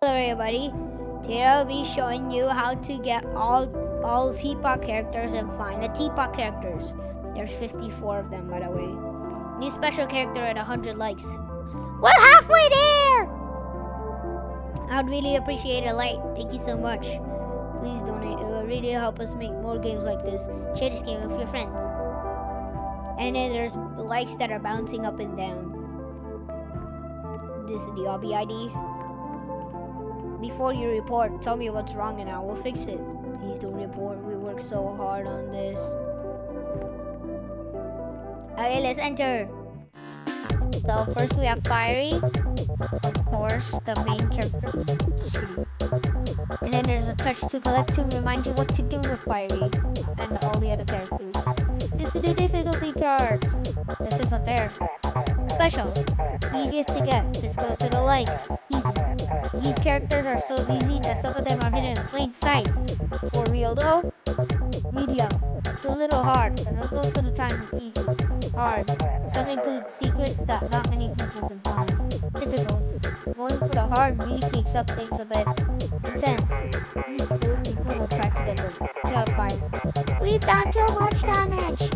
Hello everybody, today I'll be showing you how to get all Tpot characters and find the Tpot characters. There's 54 of them, by the way. New special character at 100 likes. We're halfway there! I'd really appreciate a like. Thank you so much. Please donate. It will really help us make more games like this. Share this game with your friends. And then there's likes that are bouncing up and down. This is the Obby ID. Before you report, tell me what's wrong and I will fix it. Please don't report. We work so hard on this. Okay, let's enter. So first we have Fiery. Of course, the main character. And then there's a touch to collect to remind you what to do with Fiery and all the other characters. This is the difficulty chart. This isn't there. Special. Easiest to get. Just go to the likes. Easy. These characters are so easy that some of them are hidden in plain sight. For real though, medium. It's a little hard, but most of the time it's easy. Hard. Some include secrets that not many people can find. Typical. Going for the hard really takes up things a bit intense. These skilled people will try to get them terrified. We've done too much damage!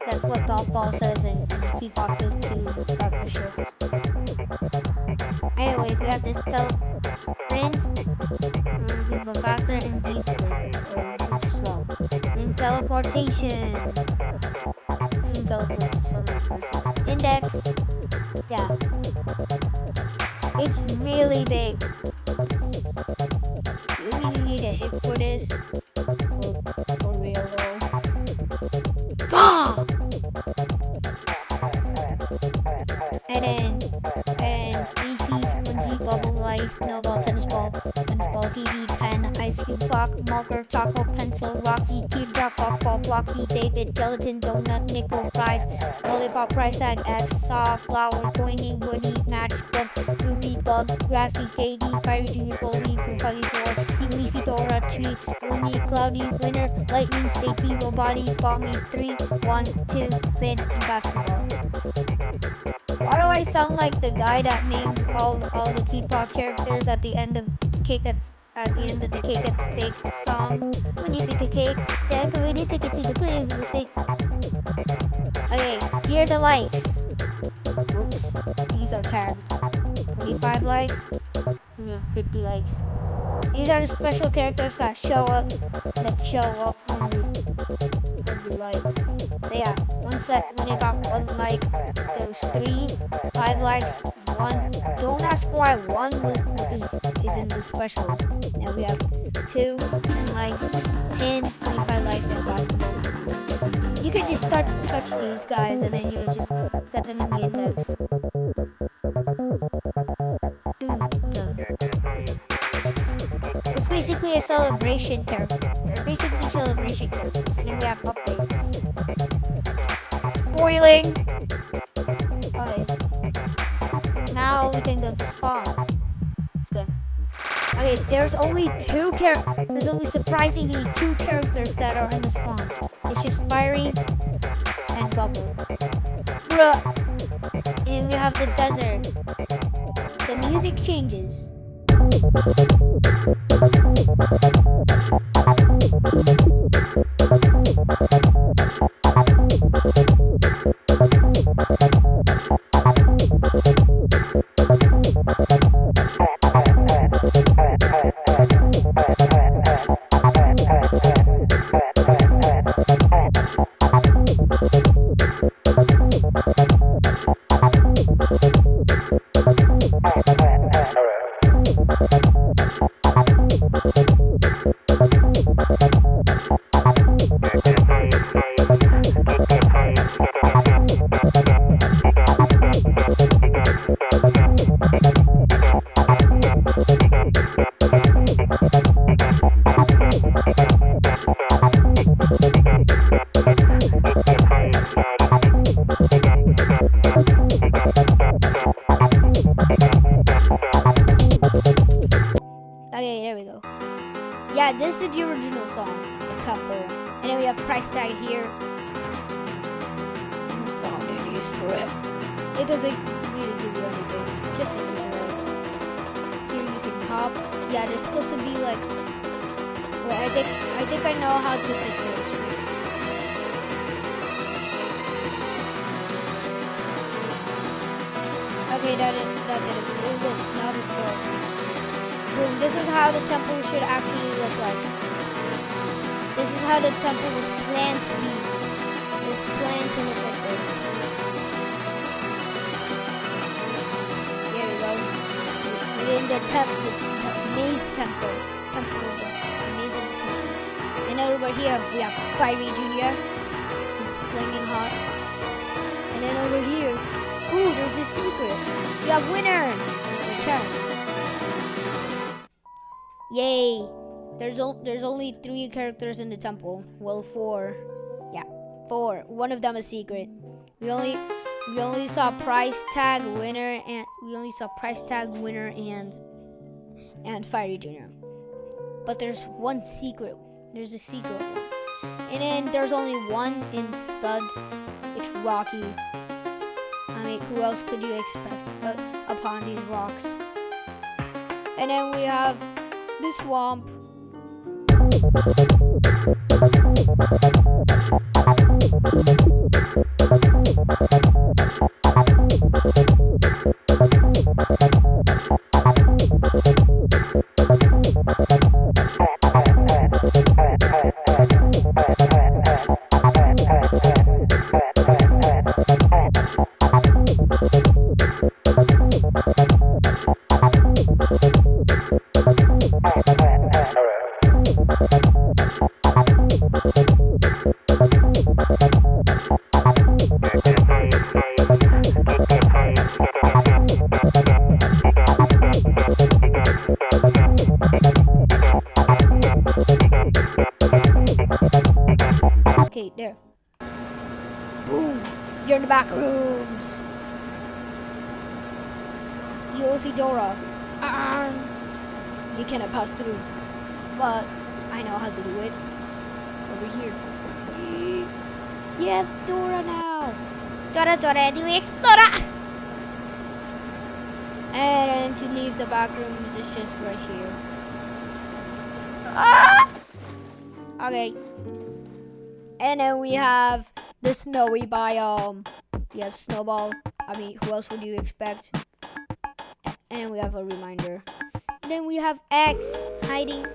That's what Tpot says in Tpot 15 partnerships. Anyways, we have this sprint, we go faster, and D-sprint, which is slow. And teleportation. Index. Yeah. It's really big. You really need a hit for this. For real though. BAM! And then BP, spongy, bubble ice, snowball, tennis ball, TV, pen, ice cream clock, marker, taco, pencil, rocky, teardrop, golf ball, blocky, David, gelatin, donut, nickel, fries, lollipop, price tag, X, saw, flower, pointing, woody, matchbook, ruby, bug, grassy, KD, fiery, junior, bully, funny, floor, leafy, Dora, tree, loony, cloudy, winter, lightning, safety, body, balmy, 3, 1, 2, fin, and basketball. Why do I sound like the guy that named all the Tpot characters at the end of the cake at the cake at stake song? When you bake a cake, decorate it, take it to the play and say. Okay, here are the likes. Oops, these are tagged. 45 likes, 50 likes. These are the special characters that show up when you like. So yeah, when you got 1 like, there was 3, 5 likes, 1. Don't ask why 1 is in the specials. Now we have 2 likes, 10, 25 likes, and basketball. You can just start to touch these guys and then you just get them in the index. It's basically a celebration character. They're basically celebration characters. And then we have updates. Spoiling! Okay. Now we can go to spawn. Let's go. Okay, there's only surprisingly 2 characters that are in the spawn. It's just Fiery and Bubble. Bruh! And we have the desert. The music changes. Okay, there we go. Yeah, this is the original song, Tpot. And then we have price tag here. Found any use to it. It doesn't really give you anything, just a user. Here you can top. Yeah, there's supposed to be like. Wait, I think I know how to fix this. Okay, that didn't. Oh look, now it's working. Boom. This is how the temple should actually look like. This is how the temple was planned to be. It's planned to look like this. There we go. We're in the maze temple. Temple of the amazing temple. And then over here we have Fiery Junior. He's flaming hot. And then over here, ooh, there's a secret. We have Winner. Return. Yay. There's only 3 characters in the temple. Well, 4. Yeah, 4. One of them is secret. We only saw price tag Winner and Fiery Junior. But there's one secret. There's a secret one. And then there's only one in studs. It's Rocky. I mean, who else could you expect upon these rocks? And then we have the swamp. Okay, there. Boom! You're in the back rooms. You will see Dora. You cannot pass through, but I know how to do it. Over here. You have Dora now. Dora, do we explore? And then to leave the back rooms is just right here. Okay. And then we have the snowy biome. We have Snowball. I mean, who else would you expect? And then we have a reminder. Then we have X hiding.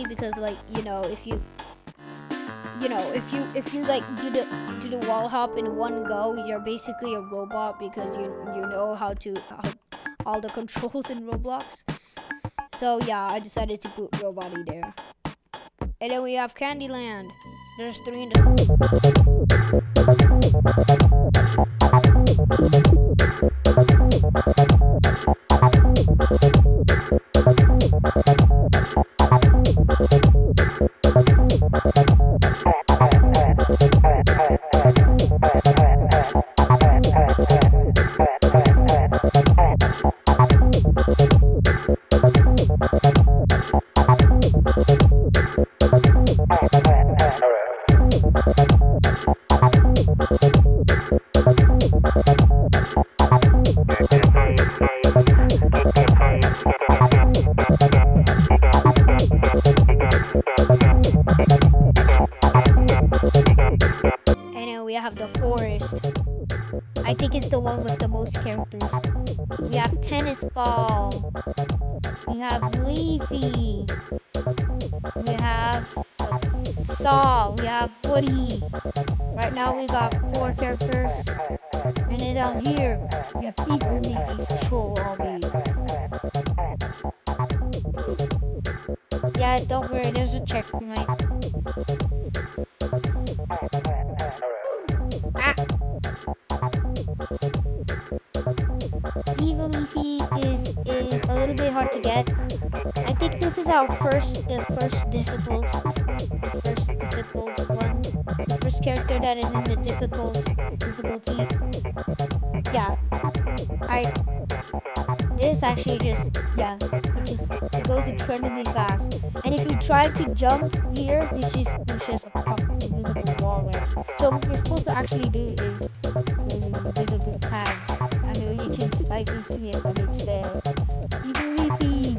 Because like, if you like do the wall hop in one go, you're basically a robot because you know how all the controls in Roblox. So yeah, I decided to put Robot-y there. And then we have Candyland. There's 3 in the I think it's the one with the most characters. We have Tennis Ball. We have Leafy. We have Saw. We have Woody. Right now we got 4 characters. And then down here, we have even Leafy's Troll Obby. Yeah, don't worry, there's a checkpoint. Evil Leafy is a little bit hard to get. I think this is our first difficult one. The first character that is in the difficulty. Yeah. this actually just, yeah, it goes incredibly fast. And if you try to jump here, it's just a invisible wall there. So what you're supposed to actually do is there's an invisible tag. I know you can slightly see it, but it's there. You believe me.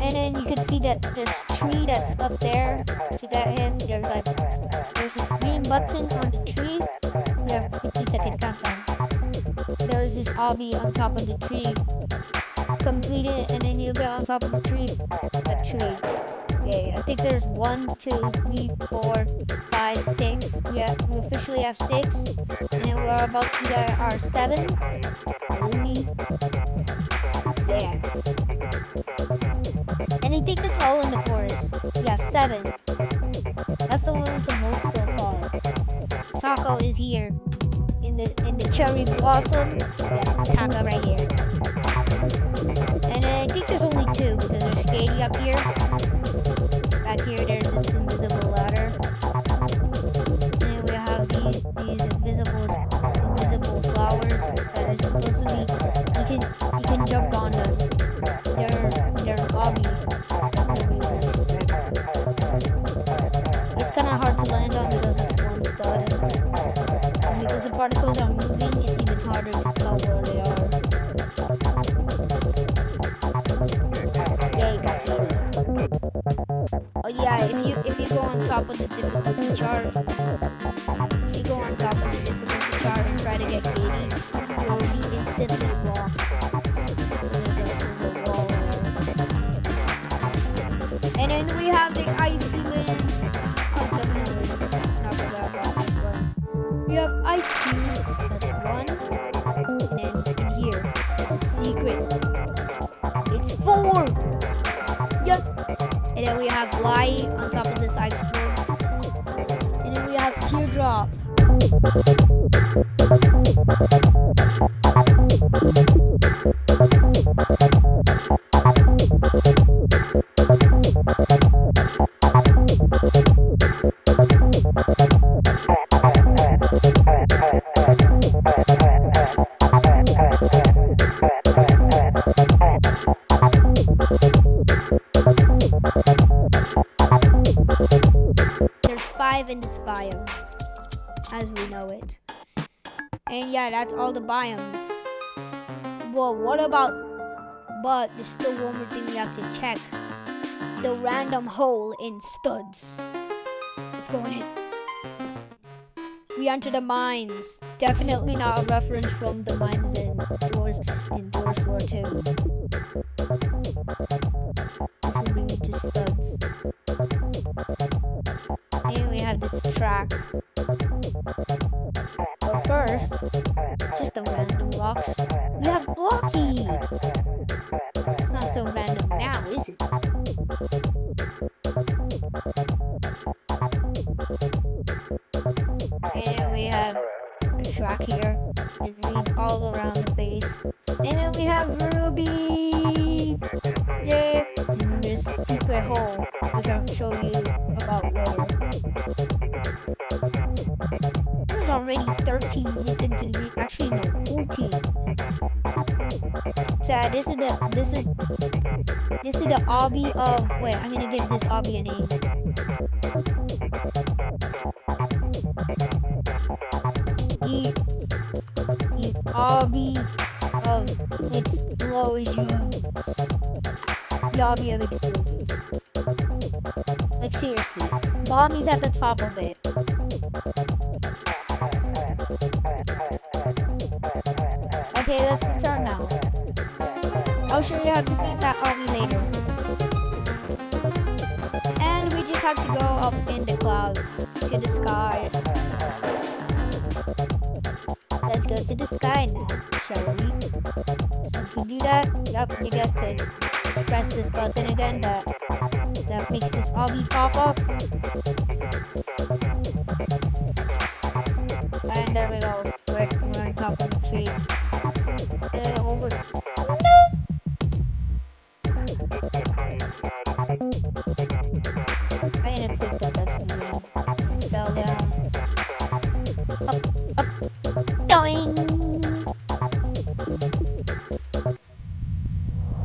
And then you can see that there's a tree that's up there. To get him, there's this green button on the tree. We have 50-second countdown. There's this obby on top of the tree. Complete it, and then you get on top of the tree. Okay, I think there's 1, 2, 3, 4, 5, 6. We officially have 6, and then we're about to get our 7. Really? Yeah. And I think that's all in the forest. Yeah, 7. That's the one with the most so far. Taco is here in the cherry blossom. Yeah, Taco right here. And then I think there's only 2 because there's Katie up here. Back here, there's this invisible ladder. And then we have these invisible flowers that are supposed to be. You can jump on them. They're obby. It's kind of hard to land on because it's one stud. And because the particles are moving, it's even harder to tell where they are. Yeah, you can see it. Oh yeah, if you go on top of the difficulty chart, if you go on top of the difficulty chart and try to get Katie, you will be instantly blocked. There's a wall there. And then we have the icy lands. Oh, definitely not forget about that one. We have ice cube. That's 1. And then in here, there's a secret. It's 4. Yep. And then we have light on top of this iceberg. And then we have teardrop. There's 5 in this biome, as we know it. And yeah, that's all the biomes. Well, but there's still one more thing we have to check. The random hole in studs. Let's go in. We enter the mines. Definitely not a reference from the mines in Doors War 2. This will bring you to studs. And we have this track. But first, just the random rocks. We have Blocky! It's not so random now, is it? And we have a track here. It reads all around the base. And then we have Ruby! Yeah! And there's a secret hole, which I'll show you about later. There's already 13 minutes into the actually no, 14. So yeah, this is the obby of, wait, I'm gonna give this obby a name. The obby of explosions. The obby of explosions. Like seriously, Bommy's at the top of it. Okay, let's return now. I'll show you how to beat that obby later. And we just have to go up in the clouds to the sky. Let's go to the sky now, shall we? So to do that, yep, you guessed it. Press this button again that makes this obby pop up. And there we go. We're on top of the tree. And over. I need to pick that. That's me. Fell down. Up, up. Ring.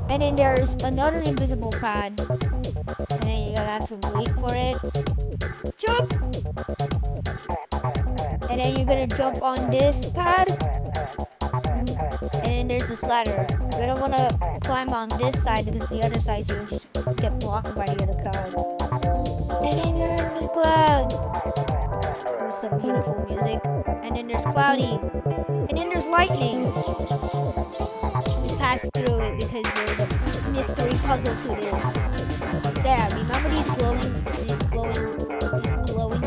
And then there's another invisible pad. And then you're gonna have to wait for it. Jump! And then you're gonna jump on this pad. And then there's this ladder. You're gonna wanna climb on this side because the other side you'll just get blocked by the other clouds. And then you're in the clouds. With some beautiful music. And then there's cloudy. And then there's lightning. You pass through it because there's a mystery puzzle to this. So yeah, remember these glowing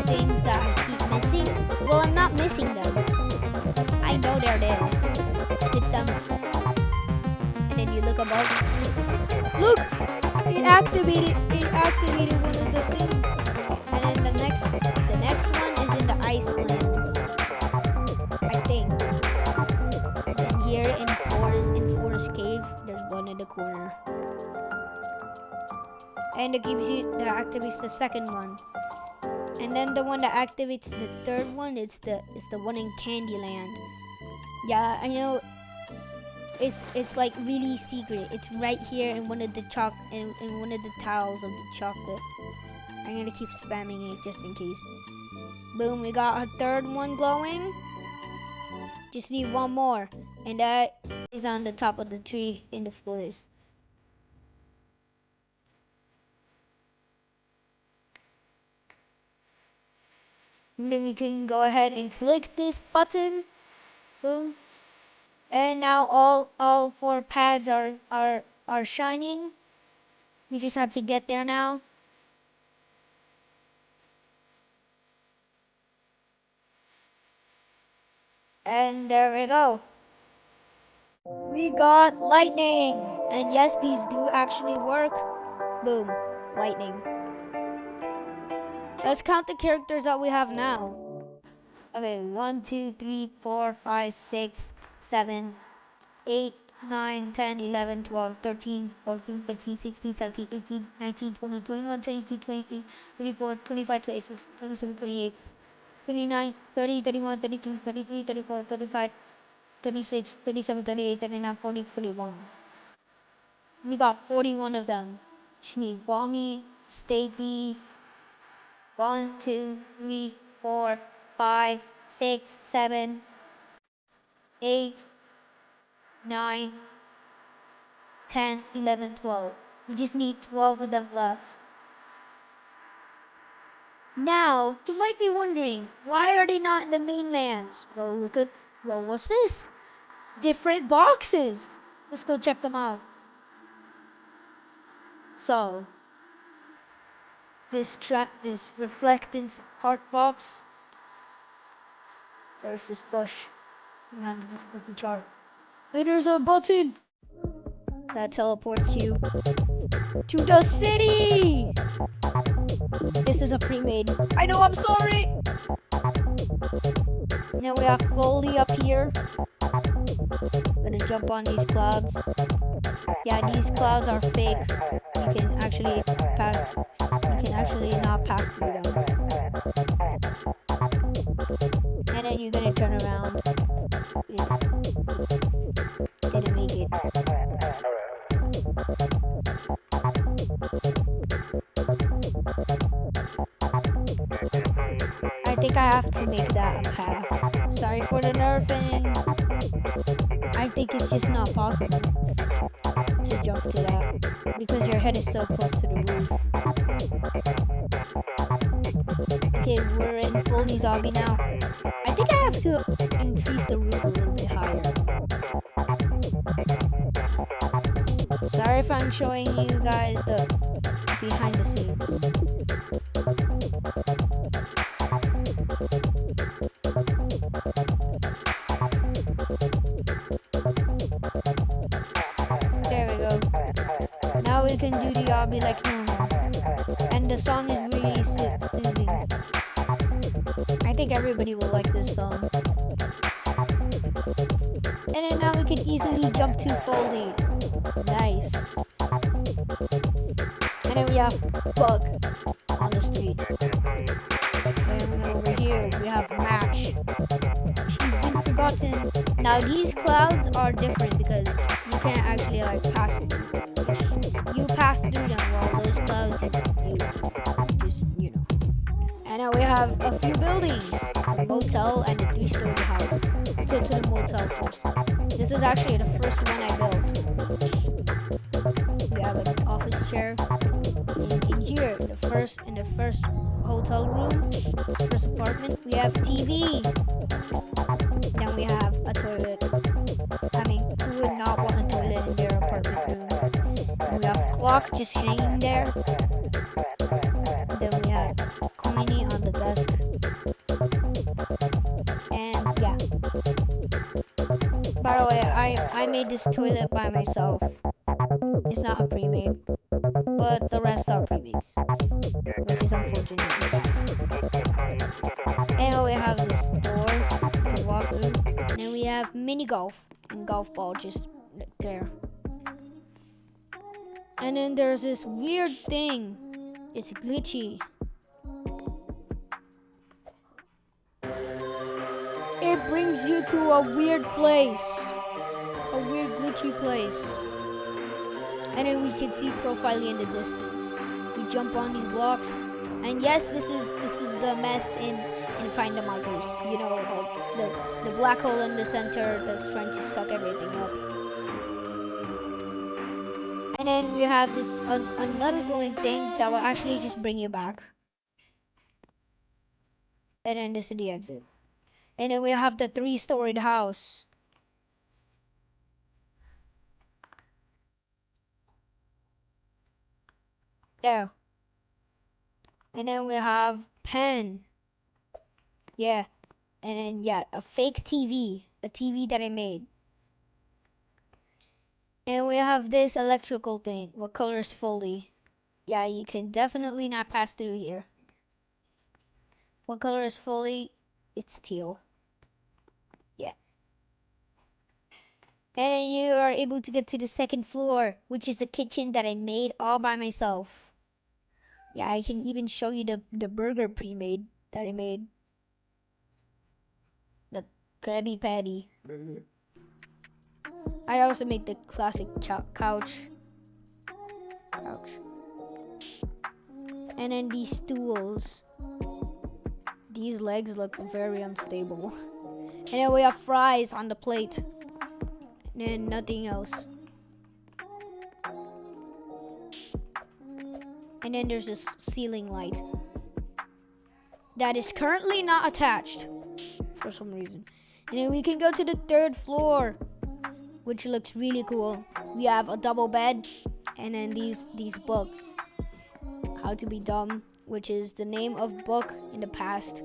things that I keep missing? Well, I'm not missing them. I know they're there. Hit them. And then you look above. Look! It activated one of the things. And then the next one is in the Icelands. I think. And then here in Forest Cave, there's one in the corner. And it activates the second one. And then the one that activates the third one, it's the one in Candyland. Yeah, I know. It's like really secret. It's right here in one of the in one of the tiles of the chocolate. I'm gonna keep spamming it just in case. Boom, we got a third one glowing. Just need one more. And that is on the top of the tree in the forest. And then we can go ahead and click this button. Boom. And now all 4 pads are shining. We just have to get there now. And there we go. We got lightning. And yes, these do actually work. Boom. Lightning. Let's count the characters that we have now. Okay, 1, 2, 3, 4, 5, 6, 7, 8, 9, 10, 11, 12, 13, 14, 15, 16, 17, 18, 19, 20, 21, 22, 23, 24, 25, 26, 27, 28, 29, 30, 31, 32, 33, 34, 35, 36, 37, 38, 39, 40, 41. We got 41 of them. Just need Bonnie, Stacy, 1, 2, 3, 4, 5, 6, 7, 8, 9, 10, 11, 12. We just need 12 of them left. Now, you might be wondering, why are they not in the mainlands? Well, what's this? Different boxes. Let's go check them out. So, this reflectance heart box. There's this bush around the chart. There's a button that teleports you to the city. This is a pre-made. I know, I'm sorry. Now we have Foley up here. Gonna jump on these clouds. Yeah, these clouds are fake. You can actually not pass through them. And then you're gonna turn around. Didn't make it. I think I have to make that a path. Sorry for the nerfing. I think it's just not possible to jump to that because your head is so close to the roof. Okay, we're in fully zombie now. I think I have to increase the roof a little bit higher. Sorry if I'm showing you guys the behind the scenes. There we go. Now we can do the obby like normal. And the song is really soothing. I think everybody will like this song. And then now we can easily jump to Foley. Nice. And then we have Bug on the street. And over here we have Match. She's been forgotten. Now these clouds are different because you can't actually like pass through them. If you pass through them, well, those clouds you just And now we have a few buildings, a motel and a three-story house. Let's go to the motel first. This is actually the first one I built. We have an office chair. In here, in the first hotel room, first apartment, we have TV. Then we have a toilet. I mean, who would not want a toilet in their apartment room? And we have a clock just hanging there. Then we have Queenie on the desk. And yeah. By the way, I made this toilet by myself. It's not a pre-made, but the rest are pre-mades, which is unfortunately sad. And we have this door to walk through. And then we have mini golf and golf ball just there. And then there's this weird thing. It's glitchy. It brings you to a weird place. A weird glitchy place. And then we can see profiling in the distance. We jump on these blocks. And yes, this is the mess in Find the Markers. You know, the black hole in the center that's trying to suck everything up. And then we have this another glowing thing that will actually just bring you back. And then this is the exit. And then we have the three-storied house. There. And then we have pen. Yeah. And then yeah, a fake TV. A TV that I made. And we have this electrical thing. What color is fully? Yeah, you can definitely not pass through here. What color is fully? It's teal. Yeah. And you are able to get to the second floor, which is a kitchen that I made all by myself. Yeah, I can even show you the burger pre-made that I made. The Krabby Patty. I also made the classic couch. And then these stools. These legs look very unstable. And then we have fries on the plate. And then nothing else. And then there's this ceiling light that is currently not attached for some reason. And then we can go to the third floor, which looks really cool. We have a double bed, and then these books. How to Be Dumb, which is the name of book in the past.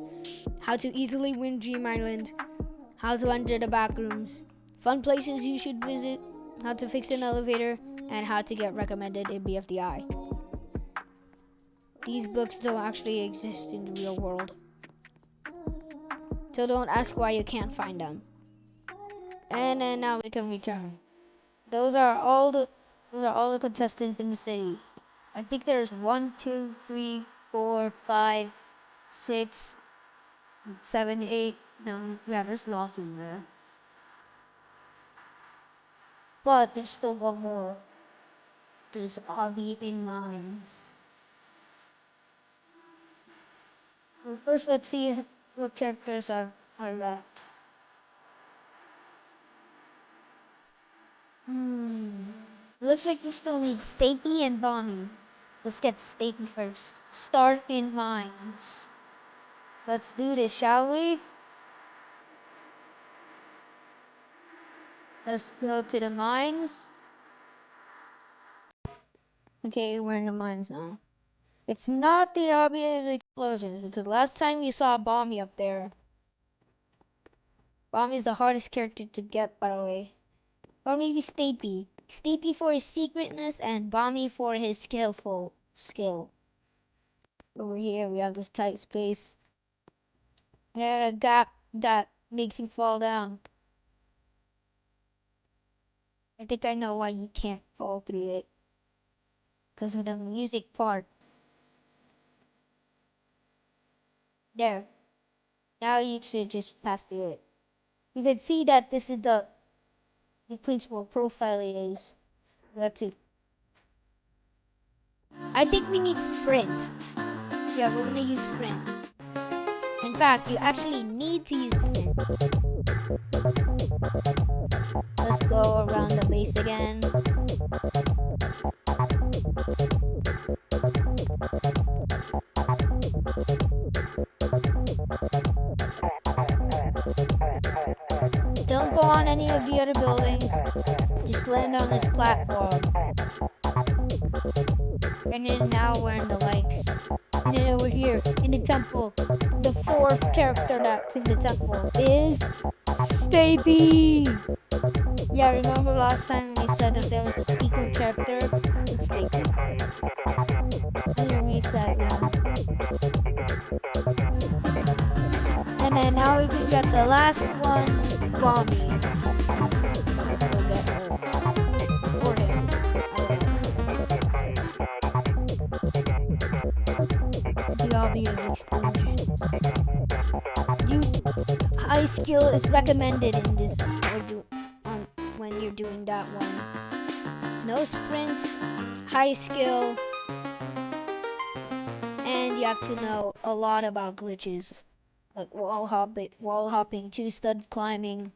How to Easily Win Dream Island. How to Enter the Backrooms. Fun places you should visit. How to fix an elevator, and how to get recommended in BFDI. These books don't actually exist in the real world. So don't ask why you can't find them. And then now we can return. Those are all the contestants in the city. I think there's 1, 2, 3, 4, 5, 6, 7, 8. No, yeah, there's lots in there. But there's still one more. There's Obby lines. Well, first, let's see what characters are left. Looks like we still need Stapy and Bonnie. Let's get Stapy first. Start in mines. Let's do this, shall we? Let's go to the mines. Okay, we're in the mines now. It's not the obvious explosions, because last time we saw Bomby up there. Bomby is the hardest character to get, by the way. Or maybe Stapy. Stapy for his secretness and Bomby for his skill. Over here we have this tight space. And a gap that makes him fall down. I think I know why you can't fall through it. Because of the music part. There. Now you should just pass through it. You can see that this is the principal profile is. Let's see. I think we need sprint. Yeah, we're gonna use sprint. In fact, you actually need to use sprint. Let's go around the base again. Don't go on any of the other buildings. Just land on this platform. And then now we're in the lakes. And then over here, in the temple, the fourth character that's in the temple is Stapy. Yeah, remember last time we said that there was a secret character? It's Stapy. I'm gonna reset, yeah. And then now we can get the last one, Bomby. Let's go get her. Or him. The Obby ID explosions. High skill is recommended in this when you're doing that one. No sprint, high skill, and you have to know a lot about glitches, like wall hopping, two-stud climbing,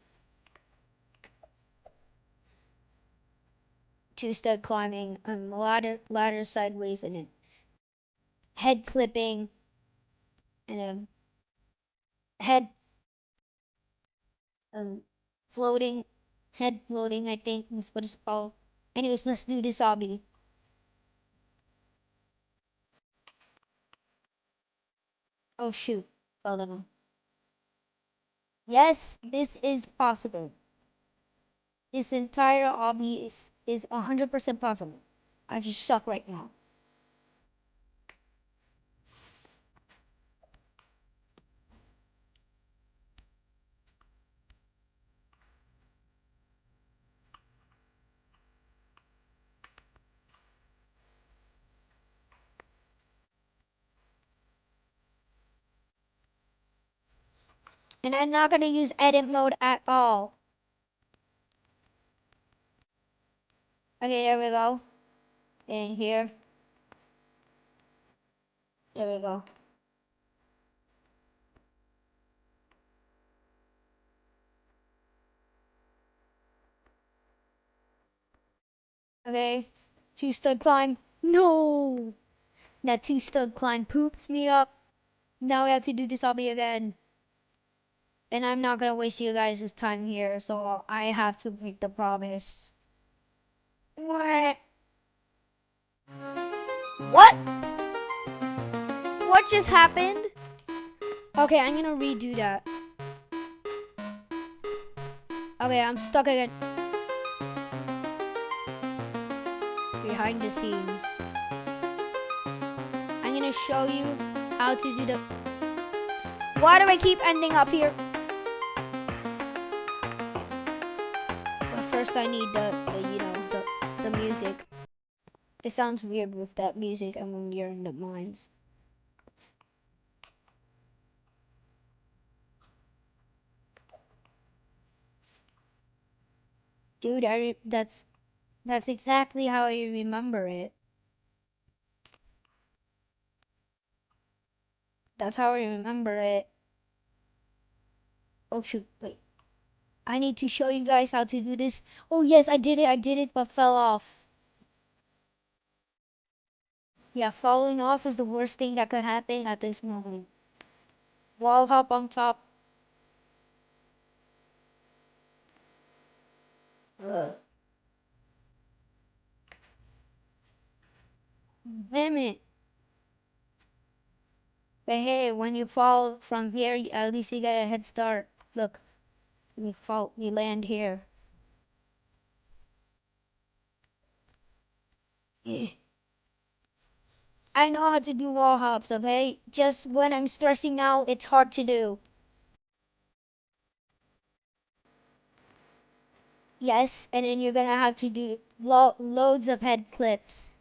and ladder sideways, and then head clipping, and head um floating, head floating. I think is what it's called. Anyways, let's do this hobby. Oh shoot, fell down. Yes, this is possible. This entire hobby is 100% possible. I just suck right now. And I'm not gonna use edit mode at all. Okay, there we go. And here. There we go. Okay. Two-stud climb. No! That two-stud climb poops me up. Now we have to do this hobby again. And I'm not gonna waste you guys' time here, so I have to break the promise. What? What? What just happened? Okay, I'm gonna redo that. Okay, I'm stuck again. Behind the scenes. I'm gonna show you how to do the... Why do I keep ending up here? But first I need the music. It sounds weird with that music and when you're in the mines. Dude, that's exactly how I remember it. That's how I remember it. Oh shoot, wait. I need to show you guys how to do this. Oh yes, I did it, but fell off. Yeah, falling off is the worst thing that could happen at this moment. Wall hop on top. Ugh. Damn it. But hey, when you fall from here, at least you get a head start. Look, we land here. I know how to do wall hops, okay? Just when I'm stressing out, it's hard to do. Yes, and then you're gonna have to do loads of head clips.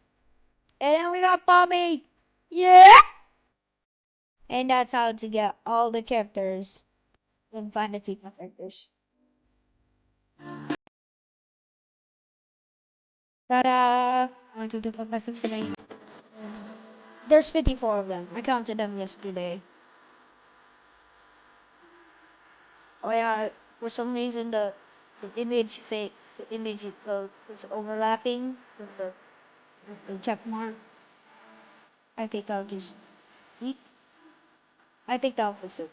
And then we got Bobby! Yeah! And that's how to get all the characters and find the Tpot characters. Ta-da! One, two, three, four, five, six, seven, eight. There's 54 of them. I counted them yesterday. Oh yeah, for some reason the image fake, the image is overlapping with the check mark. I think I'll just, I think I'll fix it.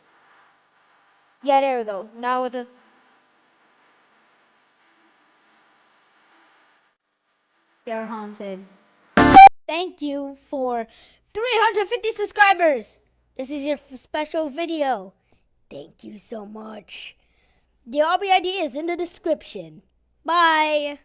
Yeah, there we go. Now with the, they're haunted. Thank you for 350 subscribers. This is your special video. Thank you so much. The Obby ID is in the description. Bye.